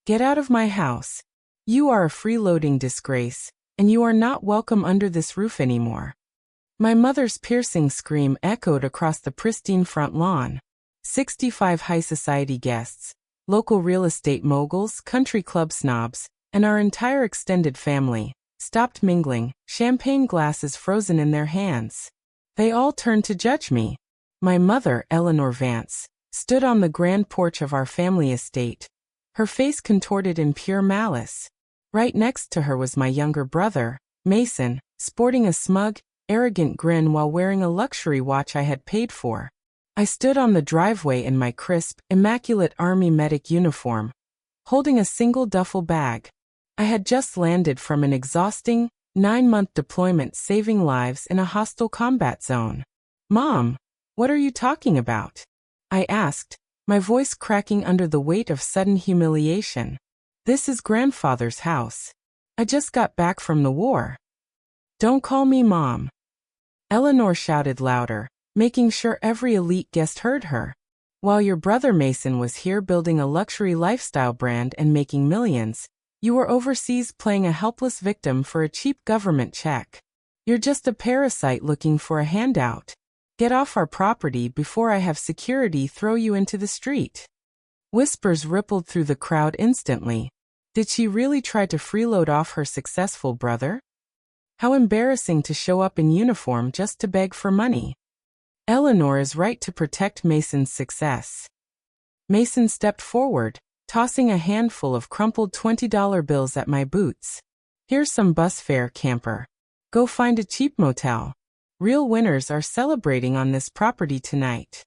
Get out of my house. You are a freeloading disgrace, and you are not welcome under this roof anymore." My mother's piercing scream echoed across the pristine front lawn. 65 high society guests, local real estate moguls, country club snobs, and our entire extended family stopped mingling, champagne glasses frozen in their hands. They all turned to judge me. My mother, Eleanor Vance, stood on the grand porch of our family estate, her face contorted in pure malice. Right next to her was my younger brother, Mason, sporting a smug, arrogant grin while wearing a luxury watch I had paid for. I stood on the driveway in my crisp, immaculate Army medic uniform, holding a single duffel bag. I had just landed from an exhausting, 9-month deployment saving lives in a hostile combat zone. "Mom, what are you talking about?" I asked, my voice cracking under the weight of sudden humiliation. "This is grandfather's house. I just got back from the war." "Don't call me Mom," Eleanor shouted louder, making sure every elite guest heard her. "While your brother Mason was here building a luxury lifestyle brand and making millions, you were overseas playing a helpless victim for a cheap government check. You're just a parasite looking for a handout. Get off our property before I have security throw you into the street." Whispers rippled through the crowd instantly. Did she really try to freeload off her successful brother? How embarrassing to show up in uniform just to beg for money. Eleanor is right to protect Mason's success. Mason stepped forward, tossing a handful of crumpled $20 bills at my boots. "Here's some bus fare, camper. Go find a cheap motel. Real winners are celebrating on this property tonight."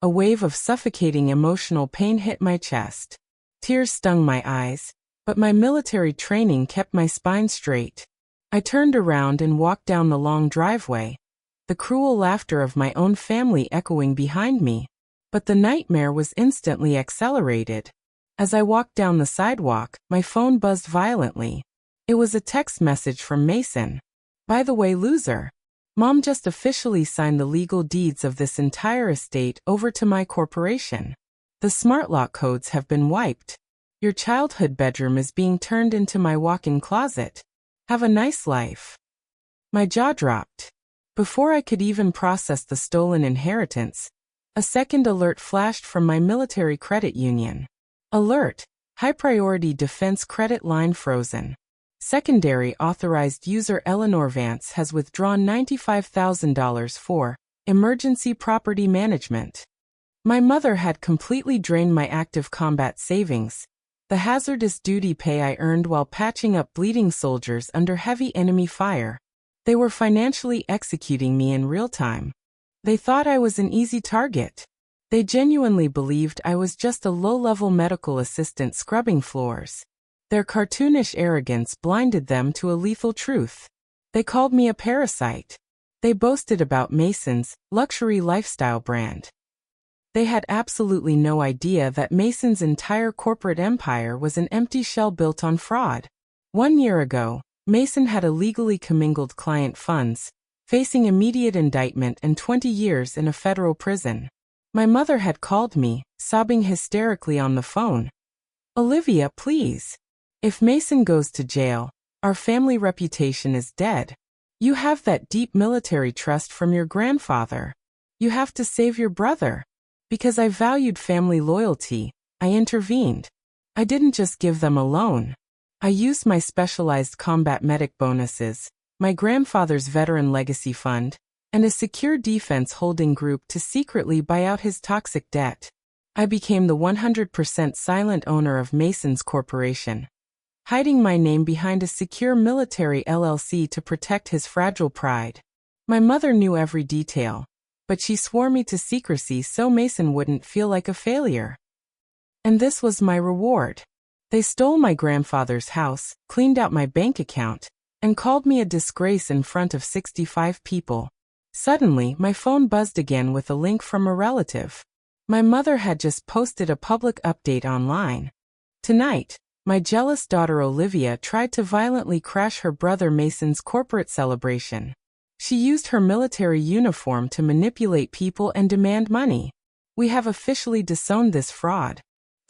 A wave of suffocating emotional pain hit my chest. Tears stung my eyes, but my military training kept my spine straight. I turned around and walked down the long driveway, the cruel laughter of my own family echoing behind me. But the nightmare was instantly accelerated. As I walked down the sidewalk, my phone buzzed violently. It was a text message from Mason. "By the way, loser, Mom just officially signed the legal deeds of this entire estate over to my corporation. The smart lock codes have been wiped. Your childhood bedroom is being turned into my walk-in closet. Have a nice life." My jaw dropped. Before I could even process the stolen inheritance, a second alert flashed from my military credit union. Alert: high priority defense credit line frozen. Secondary authorized user Eleanor Vance has withdrawn $95,000 for emergency property management. My mother had completely drained my active combat savings, the hazardous duty pay I earned while patching up bleeding soldiers under heavy enemy fire. They were financially executing me in real time. They thought I was an easy target. They genuinely believed I was just a low-level medical assistant scrubbing floors. Their cartoonish arrogance blinded them to a lethal truth. They called me a parasite. They boasted about Mason's luxury lifestyle brand. They had absolutely no idea that Mason's entire corporate empire was an empty shell built on fraud. 1 year ago, Mason had illegally commingled client funds, facing immediate indictment and 20 years in a federal prison. My mother had called me, sobbing hysterically on the phone. "Olivia, please. If Mason goes to jail, our family reputation is dead. You have that deep military trust from your grandfather. You have to save your brother." Because I valued family loyalty, I intervened. I didn't just give them a loan. I used my specialized combat medic bonuses, my grandfather's veteran legacy fund, and a secure defense holding group to secretly buy out his toxic debt. I became the 100% silent owner of Mason's corporation, hiding my name behind a secure military LLC to protect his fragile pride. My mother knew every detail, but she swore me to secrecy so Mason wouldn't feel like a failure. And this was my reward. They stole my grandfather's house, cleaned out my bank account, and called me a disgrace in front of 65 people. Suddenly, my phone buzzed again with a link from a relative. My mother had just posted a public update online. Tonight, my jealous daughter Olivia tried to violently crash her brother Mason's corporate celebration. She used her military uniform to manipulate people and demand money. We have officially disowned this fraud.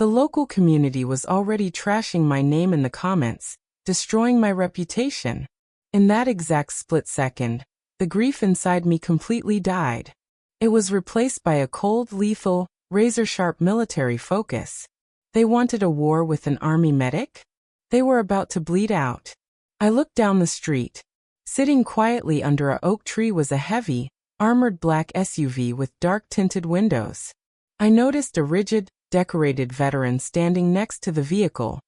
The local community was already trashing my name in the comments, destroying my reputation. In that exact split second, the grief inside me completely died. It was replaced by a cold, lethal, razor-sharp military focus. They wanted a war with an army medic? They were about to bleed out. I looked down the street. Sitting quietly under a oak tree was a heavy, armored black SUV with dark-tinted windows. I noticed a rigid, decorated veteran standing next to the vehicle,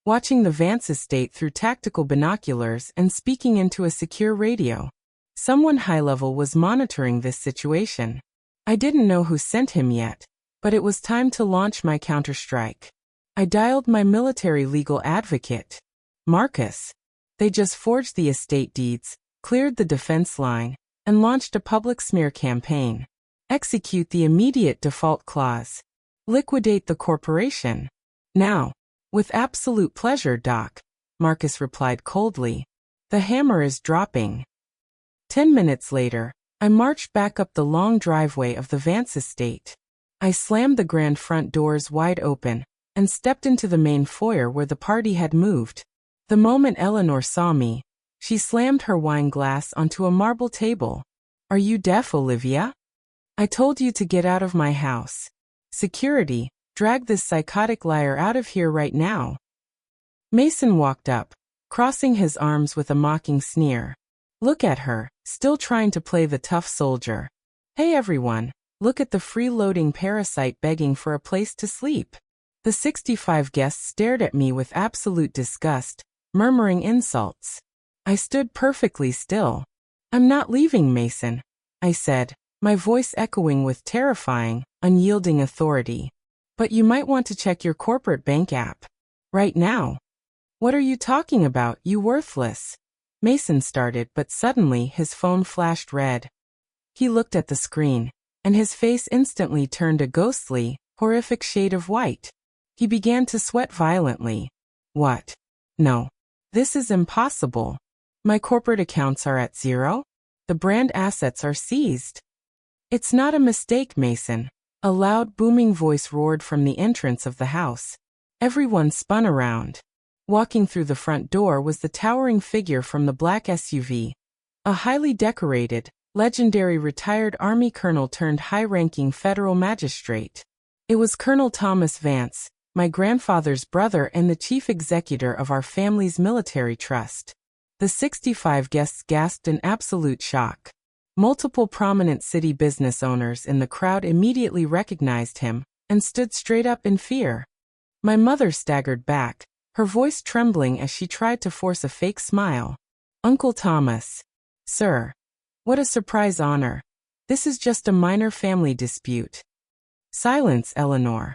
watching the Vance estate through tactical binoculars and speaking into a secure radio. Someone high-level was monitoring this situation. I didn't know who sent him yet, but it was time to launch my counterstrike. I dialed my military legal advocate, Marcus. They just forged the estate deeds, cleared the defense line, and launched a public smear campaign. Execute the immediate default clause. Liquidate the corporation. Now. With absolute pleasure, Doc, Marcus replied coldly. The hammer is dropping. 10 minutes later, I marched back up the long driveway of the Vance estate. I slammed the grand front doors wide open and stepped into the main foyer where the party had moved. The moment Eleanor saw me, she slammed her wine glass onto a marble table. Are you deaf, Olivia? I told you to get out of my house. Security, drag this psychotic liar out of here right now. Mason walked up, crossing his arms with a mocking sneer. Look at her, still trying to play the tough soldier. Hey everyone, look at the freeloading parasite begging for a place to sleep. The 65 guests stared at me with absolute disgust, murmuring insults. I stood perfectly still. I'm not leaving, Mason, I said, my voice echoing with terrifying, unyielding authority. But you might want to check your corporate bank app. Right now. What are you talking about, you worthless? Mason started, but suddenly his phone flashed red. He looked at the screen, and his face instantly turned a ghostly, horrific shade of white. He began to sweat violently. What? No. This is impossible. My corporate accounts are at zero? The brand assets are seized. It's not a mistake, Mason. A loud, booming voice roared from the entrance of the house. Everyone spun around. Walking through the front door was the towering figure from the black SUV. A highly decorated, legendary retired Army colonel turned high-ranking federal magistrate. It was Colonel Thomas Vance, my grandfather's brother and the chief executor of our family's military trust. The 65 guests gasped in absolute shock. Multiple prominent city business owners in the crowd immediately recognized him and stood straight up in fear. My mother staggered back, her voice trembling as she tried to force a fake smile. Uncle Thomas. Sir. What a surprise honor. This is just a minor family dispute. Silence, Eleanor.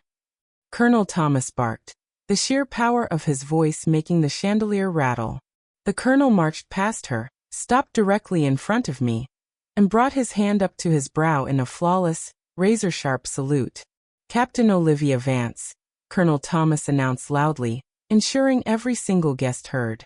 Colonel Thomas barked, the sheer power of his voice making the chandelier rattle. The colonel marched past her, stopped directly in front of me, and brought his hand up to his brow in a flawless, razor-sharp salute. Captain Olivia Vance, Colonel Thomas announced loudly, ensuring every single guest heard.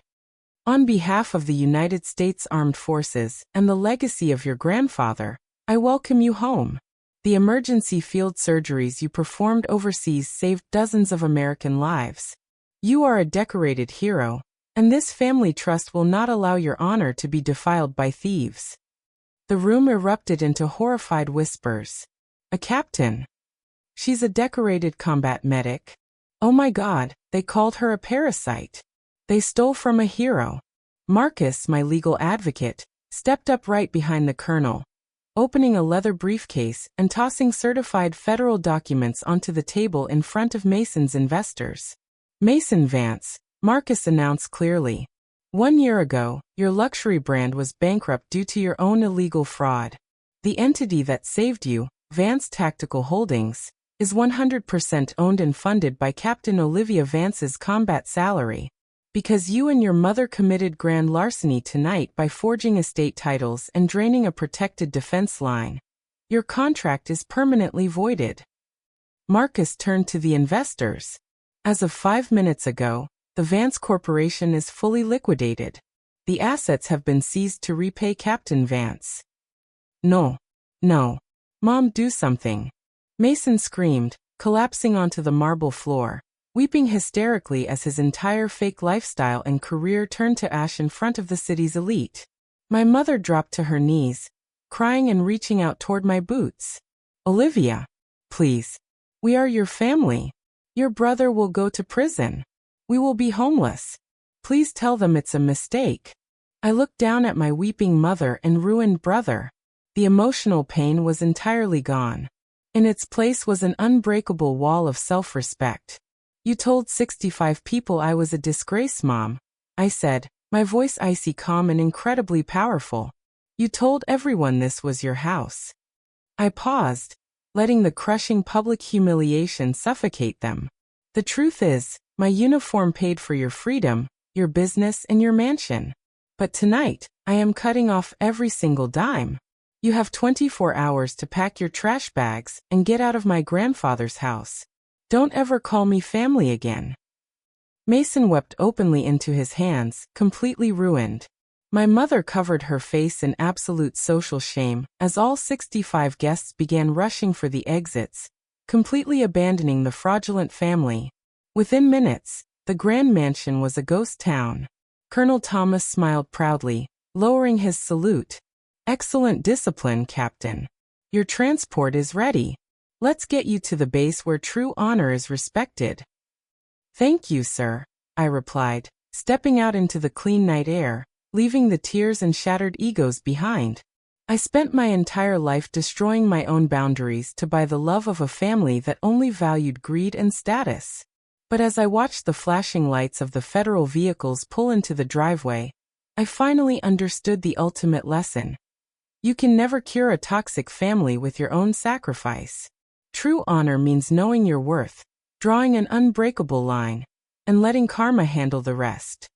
On behalf of the United States Armed Forces and the legacy of your grandfather, I welcome you home. The emergency field surgeries you performed overseas saved dozens of American lives. You are a decorated hero, and this family trust will not allow your honor to be defiled by thieves. The room erupted into horrified whispers. A captain. She's a decorated combat medic. Oh my God, they called her a parasite. They stole from a hero. Marcus, my legal advocate, stepped up right behind the colonel, opening a leather briefcase and tossing certified federal documents onto the table in front of Mason's investors. Mason Vance, Marcus announced clearly. 1 year ago, your luxury brand was bankrupt due to your own illegal fraud. The entity that saved you, Vance Tactical Holdings, is 100% owned and funded by Captain Olivia Vance's combat salary. Because you and your mother committed grand larceny tonight by forging estate titles and draining a protected defense line, your contract is permanently voided. Marcus turned to the investors. As of 5 minutes ago, the Vance Corporation is fully liquidated. The assets have been seized to repay Captain Vance. No. No. Mom, do something. Mason screamed, collapsing onto the marble floor, weeping hysterically as his entire fake lifestyle and career turned to ash in front of the city's elite. My mother dropped to her knees, crying and reaching out toward my boots. Olivia, please. We are your family. Your brother will go to prison. We will be homeless. Please tell them it's a mistake. I looked down at my weeping mother and ruined brother. The emotional pain was entirely gone. In its place was an unbreakable wall of self-respect. You told 65 people I was a disgrace, Mom, I said, my voice icy calm and incredibly powerful. You told everyone this was your house. I paused, letting the crushing public humiliation suffocate them. The truth is, my uniform paid for your freedom, your business, and your mansion. But tonight, I am cutting off every single dime. You have 24 hours to pack your trash bags and get out of my grandfather's house. Don't ever call me family again. Mason wept openly into his hands, completely ruined. My mother covered her face in absolute social shame as all 65 guests began rushing for the exits, completely abandoning the fraudulent family. Within minutes, the grand mansion was a ghost town. Colonel Thomas smiled proudly, lowering his salute. Excellent discipline, Captain. Your transport is ready. Let's get you to the base where true honor is respected. Thank you, sir, I replied, stepping out into the clean night air, leaving the tears and shattered egos behind. I spent my entire life destroying my own boundaries to buy the love of a family that only valued greed and status. But as I watched the flashing lights of the federal vehicles pull into the driveway, I finally understood the ultimate lesson. You can never cure a toxic family with your own sacrifice. True honor means knowing your worth, drawing an unbreakable line, and letting karma handle the rest.